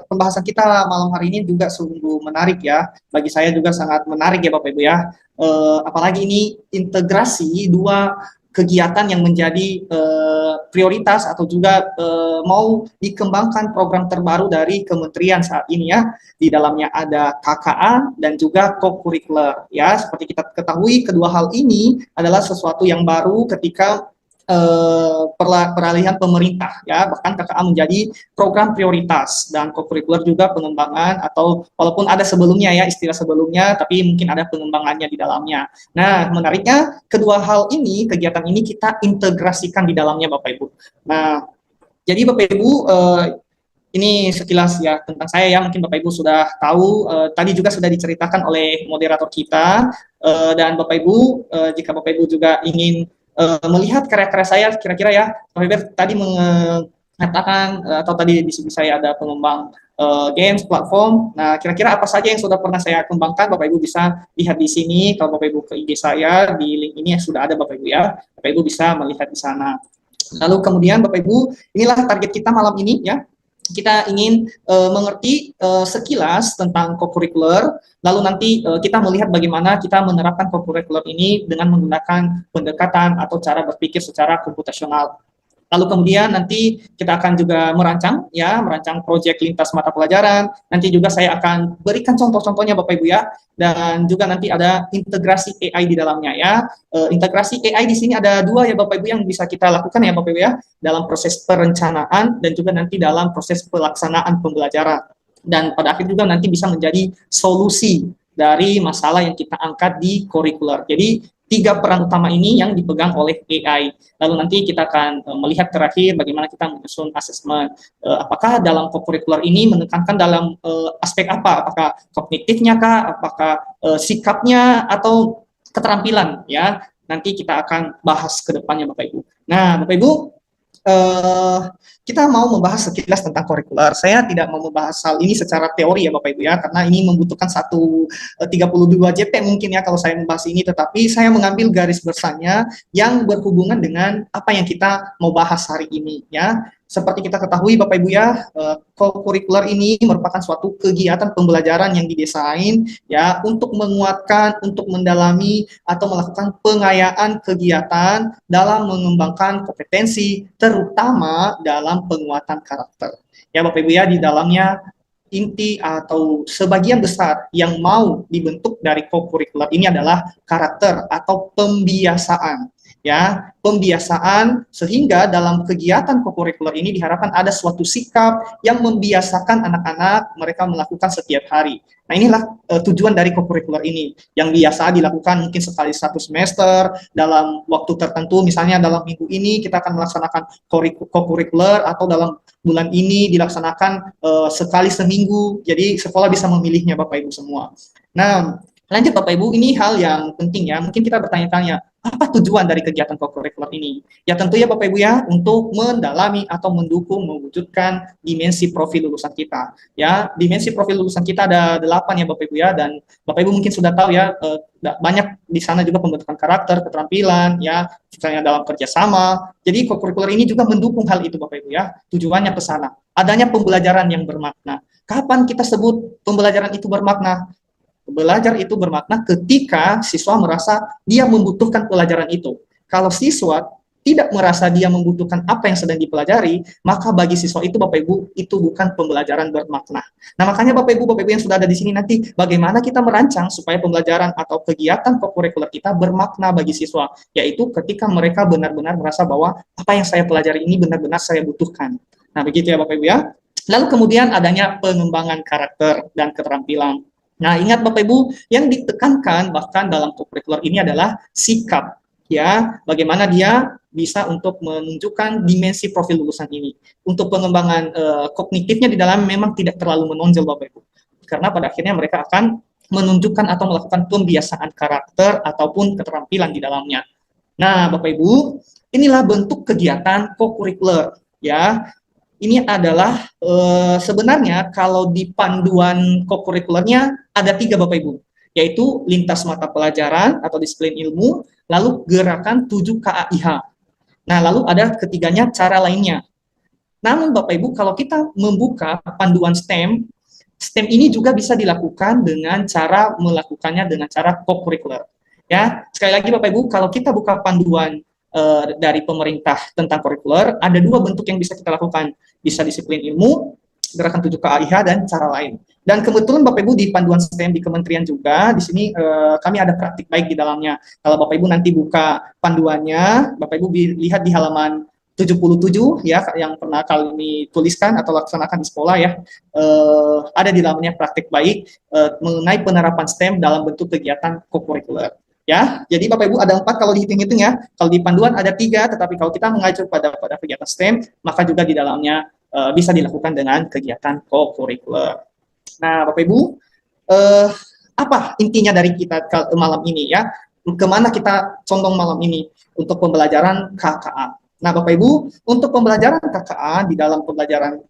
pembahasan kita malam hari ini juga sungguh menarik ya. Bagi saya juga sangat menarik ya Bapak Ibu ya. Apalagi ini integrasi dua kegiatan yang menjadi prioritas atau juga mau dikembangkan program terbaru dari kementerian saat ini ya. Di dalamnya ada KKA dan juga co-curricular ya. Seperti kita ketahui kedua hal ini adalah sesuatu yang baru ketika peralihan pemerintah ya, bahkan KKA menjadi program prioritas dan co-curricular juga pengembangan, atau walaupun ada sebelumnya ya istilah sebelumnya, tapi mungkin ada pengembangannya di dalamnya. Nah, menariknya kedua hal ini, kegiatan ini kita integrasikan di dalamnya Bapak Ibu. Nah, jadi Bapak Ibu, ini sekilas ya tentang saya ya, mungkin Bapak Ibu sudah tahu, tadi juga sudah diceritakan oleh moderator kita, dan Bapak Ibu, jika Bapak Ibu juga ingin melihat karya-karya saya, kira-kira ya, Bapak Ibu tadi mengatakan, atau tadi di sini saya ada pengembang games, platform. Nah, kira-kira apa saja yang sudah pernah saya kembangkan, Bapak Ibu bisa lihat di sini. Kalau Bapak Ibu ke IG saya, di link ini yang sudah ada Bapak Ibu ya, Bapak Ibu bisa melihat di sana. Lalu kemudian Bapak Ibu, inilah target kita malam ini ya. Kita ingin mengerti sekilas tentang co-curricular, lalu nanti kita melihat bagaimana kita menerapkan co-curricular ini dengan menggunakan pendekatan atau cara berpikir secara komputasional. Lalu kemudian nanti kita akan juga merancang proyek lintas mata pelajaran. Nanti juga saya akan berikan contoh-contohnya Bapak Ibu ya. Dan juga nanti ada integrasi AI di dalamnya ya. Integrasi AI di sini ada dua ya Bapak Ibu yang bisa kita lakukan ya Bapak Ibu ya. Dalam proses perencanaan dan juga nanti dalam proses pelaksanaan pembelajaran. Dan pada akhir juga nanti bisa menjadi solusi dari masalah yang kita angkat di kurikuler. Jadi tiga peran utama ini yang dipegang oleh AI. Lalu nanti kita akan melihat terakhir bagaimana kita menyusun asesmen. Apakah dalam co-curricular ini menekankan dalam aspek apa? Apakah kognitifnya kah? Apakah sikapnya atau keterampilan? Ya, nanti kita akan bahas ke depannya Bapak Ibu. Nah, Bapak Ibu, kita mau membahas sekilas tentang kurikuler. Saya tidak mau membahas hal ini secara teori ya Bapak Ibu ya, karena ini membutuhkan 32 JP mungkin ya kalau saya membahas ini, tetapi saya mengambil garis besarnya yang berhubungan dengan apa yang kita mau bahas hari ini ya. Seperti kita ketahui Bapak Ibu ya, co-curricular ini merupakan suatu kegiatan pembelajaran yang didesain ya untuk menguatkan, untuk mendalami atau melakukan pengayaan kegiatan dalam mengembangkan kompetensi, terutama dalam penguatan karakter. Ya Bapak Ibu ya, di dalamnya inti atau sebagian besar yang mau dibentuk dari co-curricular ini adalah karakter atau pembiasaan. Ya, pembiasaan sehingga dalam kegiatan co-curricular ini diharapkan ada suatu sikap yang membiasakan anak-anak mereka melakukan setiap hari. Nah, inilah tujuan dari co-curricular ini yang biasa dilakukan mungkin sekali satu semester dalam waktu tertentu, misalnya dalam minggu ini kita akan melaksanakan co-curricular atau dalam bulan ini dilaksanakan sekali seminggu. Jadi sekolah bisa memilihnya Bapak Ibu semua. Nah, lanjut Bapak Ibu, ini hal yang penting ya. Mungkin kita bertanya-tanya, apa tujuan dari kegiatan co-curricular ini? Ya tentu ya Bapak Ibu ya, untuk mendalami atau mendukung mewujudkan dimensi profil lulusan kita. Ya, dimensi profil lulusan kita ada 8 ya Bapak Ibu ya, dan Bapak Ibu mungkin sudah tahu ya, banyak di sana juga pembentukan karakter, keterampilan, ya, misalnya dalam kerjasama. Jadi co-curricular ini juga mendukung hal itu Bapak Ibu ya, tujuannya ke sana. Adanya pembelajaran yang bermakna. Kapan kita sebut pembelajaran itu bermakna? Belajar itu bermakna ketika siswa merasa dia membutuhkan pelajaran itu. Kalau siswa tidak merasa dia membutuhkan apa yang sedang dipelajari, maka bagi siswa itu Bapak Ibu, itu bukan pembelajaran bermakna. Nah, makanya Bapak Ibu yang sudah ada di sini nanti, bagaimana kita merancang supaya pembelajaran atau kegiatan co-curricular kita bermakna bagi siswa, yaitu ketika mereka benar-benar merasa bahwa apa yang saya pelajari ini benar-benar saya butuhkan. Nah, begitu ya Bapak Ibu ya. Lalu kemudian adanya pengembangan karakter dan keterampilan. Nah, ingat Bapak Ibu, yang ditekankan bahkan dalam co-curricular ini adalah sikap, ya, bagaimana dia bisa untuk menunjukkan dimensi profil lulusan ini. Untuk pengembangan kognitifnya di dalam memang tidak terlalu menonjol Bapak Ibu, karena pada akhirnya mereka akan menunjukkan atau melakukan pembiasaan karakter ataupun keterampilan di dalamnya. Nah, Bapak Ibu, inilah bentuk kegiatan co-curricular, ya. Ini adalah sebenarnya kalau di panduan co-curricularnya ada 3 Bapak Ibu, yaitu lintas mata pelajaran atau disiplin ilmu, lalu gerakan 7 KAIH. Nah, lalu ada ketiganya cara lainnya. Namun Bapak Ibu, kalau kita membuka panduan STEM, STEM ini juga bisa dilakukan dengan cara melakukannya dengan cara co-curricular. Ya, sekali lagi Bapak Ibu, kalau kita buka panduan dari pemerintah tentang kurikuler, ada dua bentuk yang bisa kita lakukan. Bisa disiplin ilmu, gerakan 7KIH, dan cara lain. Dan kebetulan Bapak Ibu di panduan STEM di kementerian juga, di sini kami ada praktik baik di dalamnya. Kalau Bapak Ibu nanti buka panduannya, Bapak Ibu lihat di halaman 77 ya, yang pernah kami tuliskan atau laksanakan di sekolah ya, ada di dalamnya praktik baik mengenai penerapan STEM dalam bentuk kegiatan co-curricular. Ya, jadi Bapak Ibu ada 4 kalau dihitung-hitung ya. Kalau di panduan ada 3, tetapi kalau kita mengacu pada kegiatan STEM, maka juga di dalamnya bisa dilakukan dengan kegiatan co-curricular. Nah, Bapak Ibu, apa intinya dari kita malam ini ya? Kemana kita condong malam ini untuk pembelajaran KKA? Nah, Bapak Ibu, untuk pembelajaran KKA di dalam pembelajaran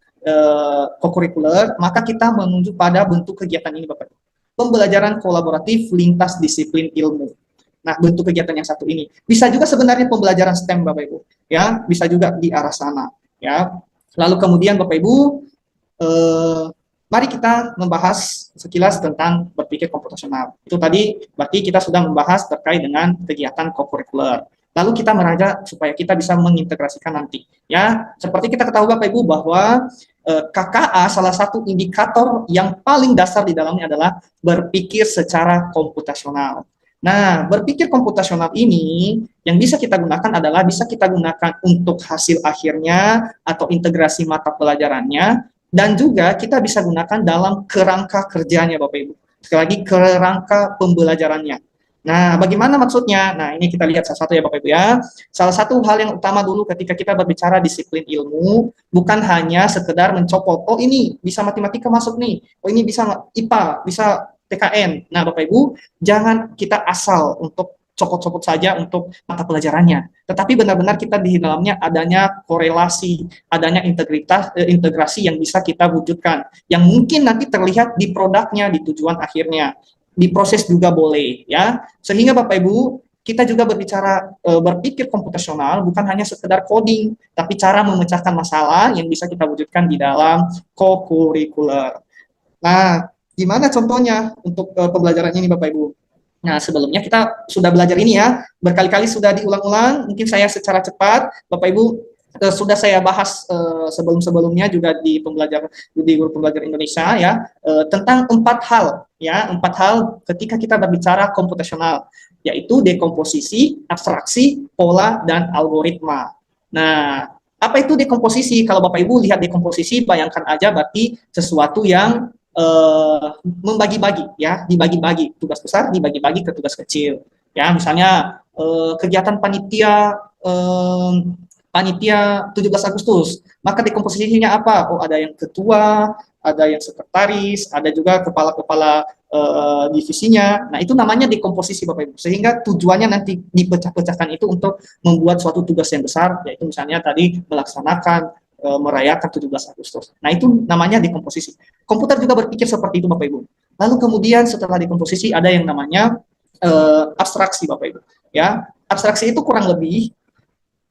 co-curricular, maka kita menuju pada bentuk kegiatan ini, Bapak Ibu. Pembelajaran kolaboratif lintas disiplin ilmu. Nah, bentuk kegiatan yang satu ini bisa juga sebenarnya pembelajaran STEM, Bapak Ibu, ya, bisa juga di arah sana, ya. Lalu kemudian Bapak Ibu, mari kita membahas sekilas tentang berpikir komputasional. Itu tadi berarti kita sudah membahas terkait dengan kegiatan co-curricular. Lalu kita meraja supaya kita bisa mengintegrasikan nanti, ya. Seperti kita ketahui Bapak Ibu bahwa KKA salah satu indikator yang paling dasar di dalamnya adalah berpikir secara komputasional. Nah, berpikir komputasional ini yang bisa kita gunakan adalah bisa kita gunakan untuk hasil akhirnya atau integrasi mata pelajarannya, dan juga kita bisa gunakan dalam kerangka kerjanya Bapak Ibu. Sekali lagi, kerangka pembelajarannya. Nah, bagaimana maksudnya? Nah, ini kita lihat salah satu ya Bapak Ibu ya. Salah satu hal yang utama dulu ketika kita berbicara disiplin ilmu, bukan hanya sekedar mencopot, oh ini bisa matematika masuk nih, oh ini bisa IPA, bisa TKN. Nah, Bapak Ibu, jangan kita asal untuk copot-copot saja untuk mata pelajarannya, tetapi benar-benar kita di dalamnya adanya korelasi, adanya integrasi yang bisa kita wujudkan, yang mungkin nanti terlihat di produknya, di tujuan akhirnya, di proses juga boleh, ya. Sehingga Bapak Ibu, kita juga berbicara berpikir komputasional bukan hanya sekedar coding, tapi cara memecahkan masalah yang bisa kita wujudkan di dalam co-curricular. Nah, gimana contohnya untuk pembelajaran ini Bapak Ibu? Nah, sebelumnya kita sudah belajar ini ya, berkali-kali sudah diulang-ulang, mungkin saya secara cepat, Bapak Ibu sudah saya bahas sebelum-sebelumnya juga di guru pembelajar Indonesia ya, tentang 4 hal ya, 4 hal ketika kita berbicara komputasional, yaitu dekomposisi, abstraksi, pola, dan algoritma. Nah, apa itu dekomposisi? Kalau Bapak Ibu lihat dekomposisi, bayangkan aja berarti sesuatu yang membagi-bagi ya, dibagi-bagi, tugas besar dibagi-bagi ke tugas kecil ya. Misalnya kegiatan panitia 17 Agustus, maka dekomposisinya apa? Oh, ada yang ketua, ada yang sekretaris, ada juga kepala-kepala divisinya. Nah, itu namanya dekomposisi Bapak Ibu. Sehingga tujuannya nanti dipecah-pecahkan itu untuk membuat suatu tugas yang besar, yaitu misalnya tadi melaksanakan merayakan 17 Agustus. Nah, itu namanya dekomposisi. Komputer juga berpikir seperti itu Bapak Ibu. Lalu kemudian setelah dekomposisi ada yang namanya abstraksi Bapak Ibu. Ya, abstraksi itu kurang lebih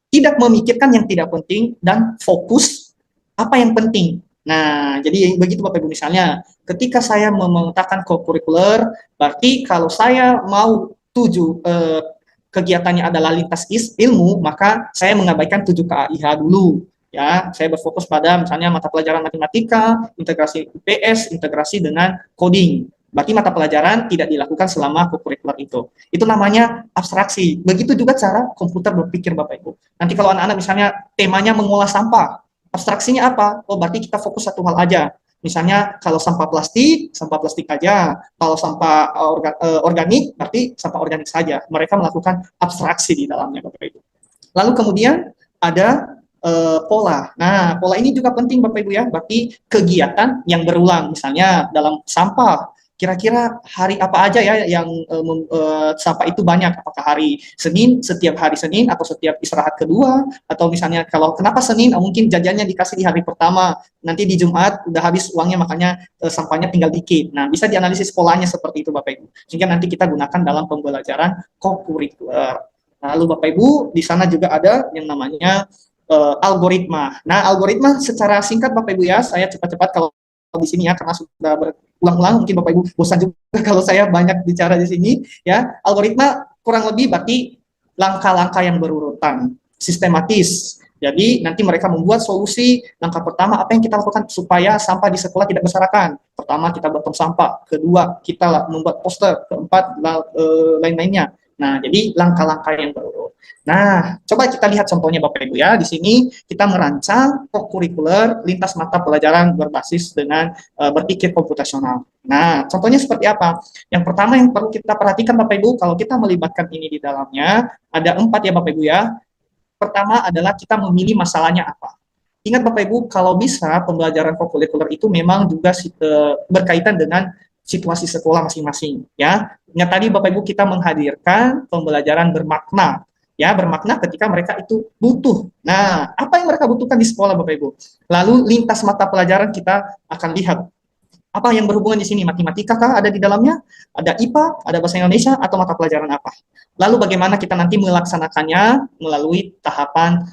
tidak memikirkan yang tidak penting dan fokus apa yang penting. Nah, jadi begitu Bapak Ibu, misalnya ketika saya memetakan co-curricular, berarti kalau saya mau tuju kegiatannya adalah lintas ilmu, maka saya mengabaikan 7 KIH dulu. Ya, saya berfokus pada misalnya mata pelajaran matematika, integrasi IPS, integrasi dengan coding. Berarti mata pelajaran tidak dilakukan selama co-curricular itu. Itu namanya abstraksi. Begitu juga cara komputer berpikir Bapak Ibu. Nanti kalau anak-anak misalnya temanya mengolah sampah, abstraksinya apa? Oh, berarti kita fokus satu hal aja. Misalnya kalau sampah plastik aja. Kalau sampah organik, berarti sampah organik saja. Mereka melakukan abstraksi di dalamnya Bapak Ibu. Lalu kemudian ada pola. Nah, pola ini juga penting Bapak Ibu ya. Berarti kegiatan yang berulang. Misalnya dalam sampah, kira-kira hari apa aja ya yang sampah itu banyak? Apakah hari Senin, setiap hari Senin, atau setiap istirahat kedua? Atau misalnya kalau kenapa Senin? Mungkin jajannya dikasih di hari pertama, nanti di Jumat udah habis uangnya, makanya sampahnya tinggal dikit. Nah, bisa dianalisis polanya seperti itu Bapak Ibu. Sehingga nanti kita gunakan dalam pembelajaran co-curricular. Lalu Bapak Ibu, di sana juga ada yang namanya algoritma. Nah, algoritma secara singkat Bapak Ibu ya, saya cepat-cepat kalau di sini ya, karena sudah berulang-ulang, mungkin Bapak Ibu bosan juga kalau saya banyak bicara di sini ya. Algoritma kurang lebih berarti langkah-langkah yang berurutan, sistematis. Jadi nanti mereka membuat solusi. Langkah pertama apa yang kita lakukan supaya sampah di sekolah tidak berserakan. Pertama kita buat tong sampah, kedua kita membuat poster, keempat lain-lainnya. Nah, jadi langkah-langkah yang berurut. Nah, coba kita lihat contohnya Bapak Ibu ya. Di sini kita merancang co-curricular lintas mata pelajaran berbasis dengan berpikir komputasional. Nah, contohnya seperti apa? Yang pertama yang perlu kita perhatikan Bapak Ibu, kalau kita melibatkan ini di dalamnya, ada 4 ya Bapak Ibu ya. Pertama adalah kita memilih masalahnya apa. Ingat Bapak Ibu, kalau bisa pembelajaran co-curricular itu memang juga berkaitan dengan situasi sekolah masing-masing ya. Ingat tadi Bapak Ibu kita menghadirkan pembelajaran bermakna ya, bermakna ketika mereka itu butuh. Nah, apa yang mereka butuhkan di sekolah Bapak Ibu? Lalu lintas mata pelajaran kita akan lihat apa yang berhubungan di sini? Matematika kah ada di dalamnya? Ada IPA, ada bahasa Indonesia, atau mata pelajaran apa? Lalu bagaimana kita nanti melaksanakannya melalui tahapan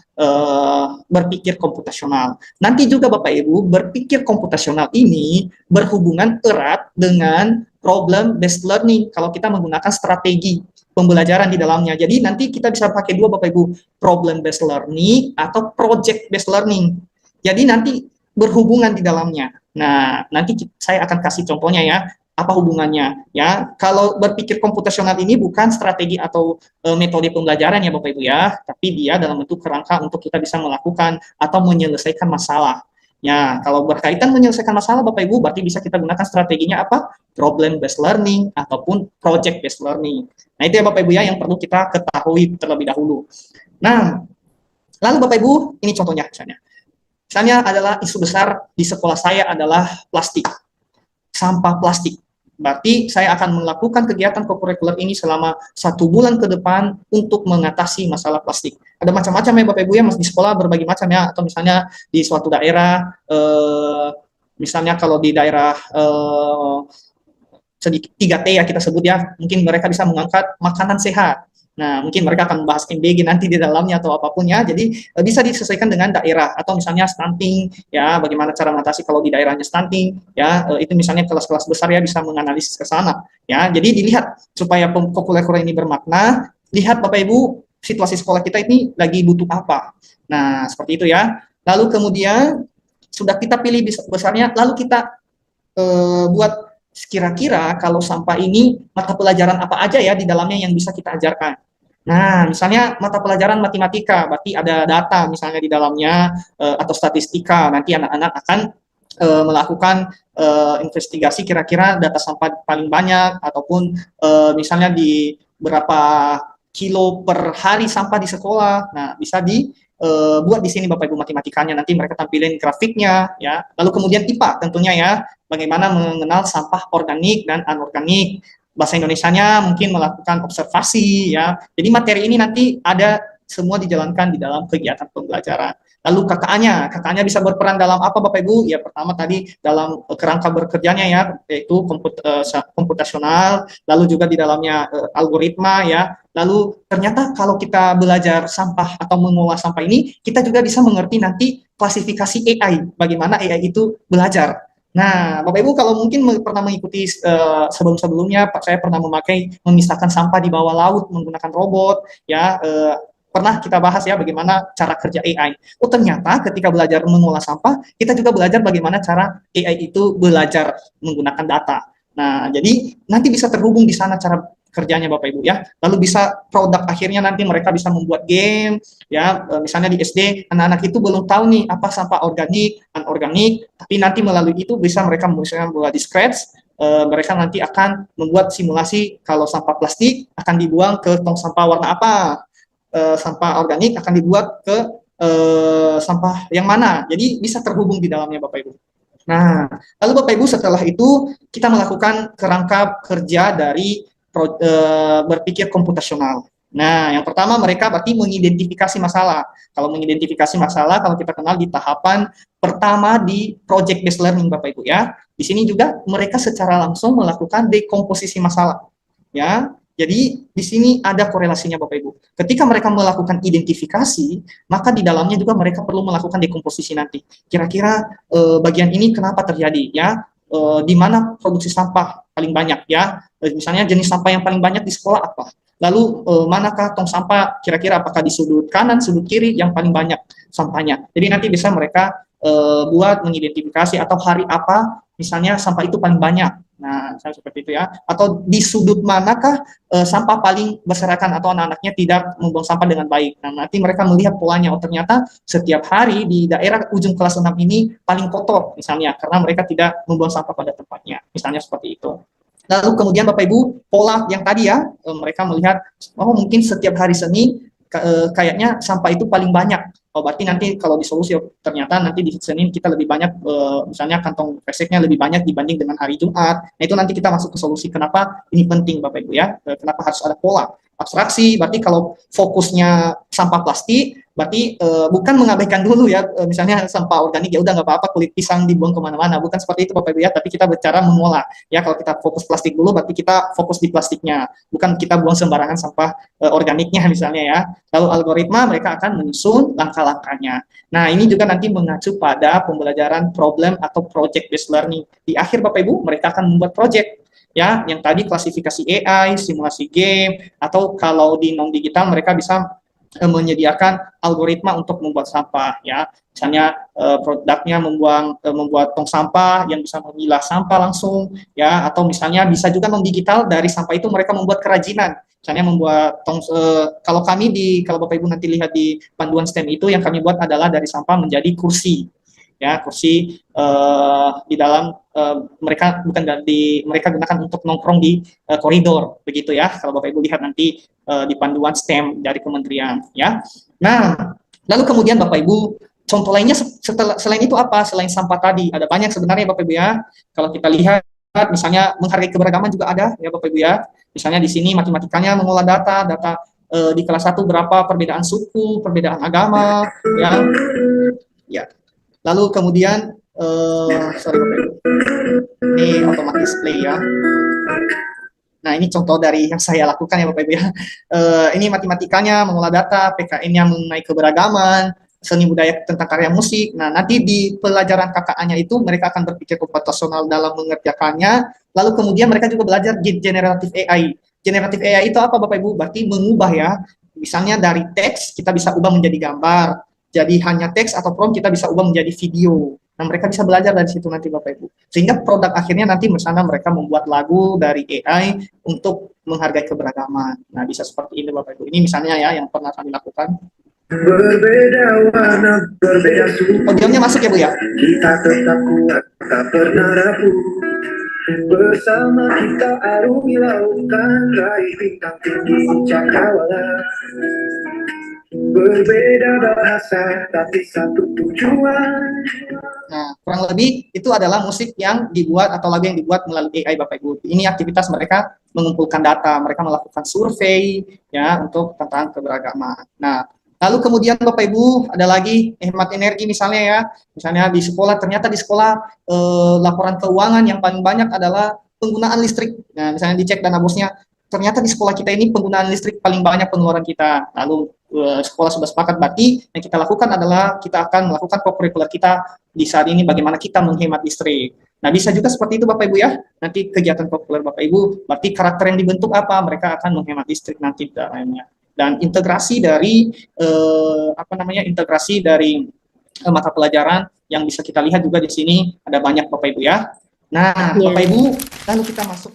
berpikir komputasional. Nanti juga Bapak Ibu, berpikir komputasional ini berhubungan erat dengan problem based learning kalau kita menggunakan strategi pembelajaran di dalamnya. Jadi nanti kita bisa pakai dua Bapak Ibu, problem based learning atau project based learning. Jadi nanti berhubungan di dalamnya. Nah, nanti saya akan kasih contohnya ya, apa hubungannya ya. Kalau berpikir komputasional ini bukan strategi atau metode pembelajaran ya Bapak Ibu ya, tapi dia dalam bentuk kerangka untuk kita bisa melakukan atau menyelesaikan masalah. Ya, kalau berkaitan menyelesaikan masalah Bapak Ibu berarti bisa kita gunakan strateginya apa? Problem based learning ataupun project based learning. Nah, itu ya Bapak Ibu ya yang perlu kita ketahui terlebih dahulu. Nah, lalu Bapak Ibu, ini contohnya misalnya. Misalnya adalah isu besar di sekolah saya adalah plastik, sampah plastik. Berarti saya akan melakukan kegiatan co-curricular ini selama 1 bulan ke depan untuk mengatasi masalah plastik. Ada macam-macam ya Bapak Ibu ya, di sekolah berbagai macam ya, atau misalnya di suatu daerah, misalnya kalau di daerah 3T ya kita sebut ya, mungkin mereka bisa mengangkat makanan sehat. Nah, mungkin mereka akan membahas MBG nanti di dalamnya atau apapun ya. Jadi bisa disesuaikan dengan daerah atau misalnya stunting ya, bagaimana cara mengatasi kalau di daerahnya stunting ya. Itu misalnya kelas-kelas besar ya bisa menganalisis ke sana ya. Jadi dilihat supaya co-curricular ini bermakna, lihat Bapak Ibu situasi sekolah kita ini lagi butuh apa. Nah, seperti itu ya. Lalu kemudian sudah kita pilih besarnya, lalu kita buat kira-kira kalau sampah ini mata pelajaran apa aja ya di dalamnya yang bisa kita ajarkan. Nah, misalnya mata pelajaran matematika, berarti ada data misalnya di dalamnya atau statistika. Nanti anak-anak akan melakukan investigasi kira-kira data sampah paling banyak ataupun misalnya di berapa kilo per hari sampah di sekolah. Nah, bisa buat di sini Bapak Ibu matematikanya, nanti mereka tampilin grafiknya ya. Lalu kemudian IPA tentunya ya, bagaimana mengenal sampah organik dan anorganik. Bahasa Indonesianya mungkin melakukan observasi ya. Jadi materi ini nanti ada semua dijalankan di dalam kegiatan pembelajaran. Lalu KKA-nya bisa berperan dalam apa Bapak Ibu? Ya pertama tadi dalam kerangka bekerjanya ya, yaitu komputasional, lalu juga di dalamnya algoritma ya. Lalu ternyata kalau kita belajar sampah atau mengolah sampah ini, kita juga bisa mengerti nanti klasifikasi AI, bagaimana AI itu belajar. Nah, Bapak Ibu kalau mungkin pernah mengikuti sebelum-sebelumnya, saya pernah memisahkan sampah di bawah laut menggunakan robot, ya pernah kita bahas ya bagaimana cara kerja AI. Oh ternyata ketika belajar mengolah sampah, kita juga belajar bagaimana cara AI itu belajar menggunakan data. Nah, jadi nanti bisa terhubung di sana cara kerjanya Bapak Ibu ya. Lalu bisa produk akhirnya nanti mereka bisa membuat game ya, misalnya di SD anak-anak itu belum tahu nih apa sampah organik, anorganik, tapi nanti melalui itu bisa mereka misalnya buat di scratch, mereka nanti akan membuat simulasi kalau sampah plastik akan dibuang ke tong sampah warna apa, sampah organik akan dibuat ke sampah yang mana. Jadi bisa terhubung di dalamnya Bapak Ibu. Nah, lalu Bapak Ibu setelah itu kita melakukan kerangka kerja dari berpikir komputasional. Nah, yang pertama mereka berarti mengidentifikasi masalah. Kalau mengidentifikasi masalah, kalau kita kenal di tahapan pertama di project based learning Bapak Ibu ya. Di sini juga mereka secara langsung melakukan dekomposisi masalah. Ya, Jadi di sini ada korelasinya Bapak Ibu. Ketika mereka melakukan identifikasi, maka di dalamnya juga mereka perlu melakukan dekomposisi nanti. Kira-kira bagian ini kenapa terjadi ya? Di mana produksi sampah paling banyak ya? Misalnya jenis sampah yang paling banyak di sekolah apa? Lalu manakah tong sampah kira-kira apakah di sudut kanan, sudut kiri yang paling banyak sampahnya. Jadi nanti bisa mereka buat mengidentifikasi atau hari apa misalnya sampah itu paling banyak. Nah, seperti itu ya. Atau di sudut manakah sampah paling berserakan atau anak-anaknya tidak membuang sampah dengan baik. Nah, nanti mereka melihat polanya, oh ternyata setiap hari di daerah ujung kelas 6 ini paling kotor misalnya, karena mereka tidak membuang sampah pada tempatnya. Misalnya seperti itu. Lalu kemudian Bapak Ibu, pola yang tadi ya, mereka melihat, oh mungkin setiap hari Senin kayaknya sampah itu paling banyak. Oh, berarti nanti kalau di solusi ternyata nanti di Senin kita lebih banyak misalnya kantong kreseknya lebih banyak dibanding dengan hari Jumat. Nah, itu nanti kita masuk ke solusi kenapa ini penting Bapak Ibu ya. Kenapa harus ada pola. Abstraksi berarti kalau fokusnya sampah plastik berarti bukan mengabaikan dulu ya misalnya sampah organik ya udah nggak apa-apa kulit pisang dibuang kemana-mana, bukan seperti itu Bapak Ibu ya, tapi kita bicara mengolah ya. Kalau kita fokus plastik dulu berarti kita fokus di plastiknya, bukan kita buang sembarangan sampah organiknya misalnya ya. Lalu algoritma mereka akan menyusun langkah-langkahnya. Nah, ini juga nanti mengacu pada pembelajaran problem atau project based learning. Di akhir Bapak Ibu mereka akan membuat project ya, yang tadi klasifikasi AI, simulasi game, atau kalau di non digital mereka bisa menyediakan algoritma untuk membuat sampah ya. Misalnya produknya membuat tong sampah yang bisa memilah sampah langsung ya, atau misalnya bisa juga non digital dari sampah itu mereka membuat kerajinan. Misalnya membuat tong kalau kalau Bapak Ibu nanti lihat di panduan STEM itu yang kami buat adalah dari sampah menjadi kursi ya, kursi di dalam mereka mereka gunakan untuk nongkrong di koridor begitu ya, kalau Bapak Ibu lihat nanti di panduan STEM dari kementerian ya. Nah, lalu kemudian Bapak Ibu contoh lainnya selain itu apa? Selain sampah tadi ada banyak sebenarnya Bapak Ibu ya. Kalau kita lihat misalnya menghargai keberagaman juga ada ya Bapak Ibu ya. Misalnya di sini matematikanya mengolah data di kelas 1 berapa perbedaan suku, perbedaan agama ya. Ya. Lalu kemudian sorry Bapak Ibu, ini otomatis play ya. Nah, ini contoh dari yang saya lakukan ya Bapak Ibu ya. Ini matematikanya mengolah data, PKN-nya mengenai keberagaman, seni budaya tentang karya musik. Nah, nanti di pelajaran KKA-nya itu mereka akan berpikir komputasional dalam mengerjakannya. Lalu kemudian mereka juga belajar generatif AI. Generatif AI itu apa Bapak Ibu? Berarti mengubah ya. Misalnya dari teks kita bisa ubah menjadi gambar. Jadi hanya teks atau prompt kita bisa ubah menjadi video. Nah, mereka bisa belajar dari situ nanti Bapak Ibu. Sehingga produk akhirnya nanti misalnya mereka membuat lagu dari AI untuk menghargai keberagaman. Nah, bisa seperti ini Bapak Ibu. Ini misalnya ya yang pernah kami lakukan. Berbeda warna, berbeda suku. Audionya masuk ya Bu ya? Kita tetap kuat, tak pernah rapuh. Bersama kita arungi lautan, raih bintang tinggi cakrawala. Berbeda bahasa tapi satu tujuan. Nah, kurang lebih itu adalah musik yang dibuat atau lagu yang dibuat melalui AI Bapak Ibu. Ini aktivitas mereka mengumpulkan data, mereka melakukan survei ya untuk tentang keberagaman. Nah, lalu kemudian Bapak Ibu ada lagi hemat energi misalnya ya. Misalnya di sekolah, ternyata di sekolah laporan keuangan yang paling banyak adalah penggunaan listrik. Nah, misalnya dicek dana bosnya, ternyata di sekolah kita ini penggunaan listrik paling banyak pengeluaran kita. Lalu sekolah sudah sepakat, berarti yang kita lakukan adalah kita akan melakukan co-curricular kita di saat ini bagaimana kita menghemat listrik. Nah, bisa juga seperti itu Bapak Ibu ya. Nanti kegiatan co-curricular Bapak Ibu, berarti karakter yang dibentuk apa? Mereka akan menghemat listrik nanti dalamnya. Dan integrasi dari integrasi dari mata pelajaran yang bisa kita lihat juga di sini ada banyak Bapak Ibu ya. Nah, Bapak Ibu, lalu kita masuk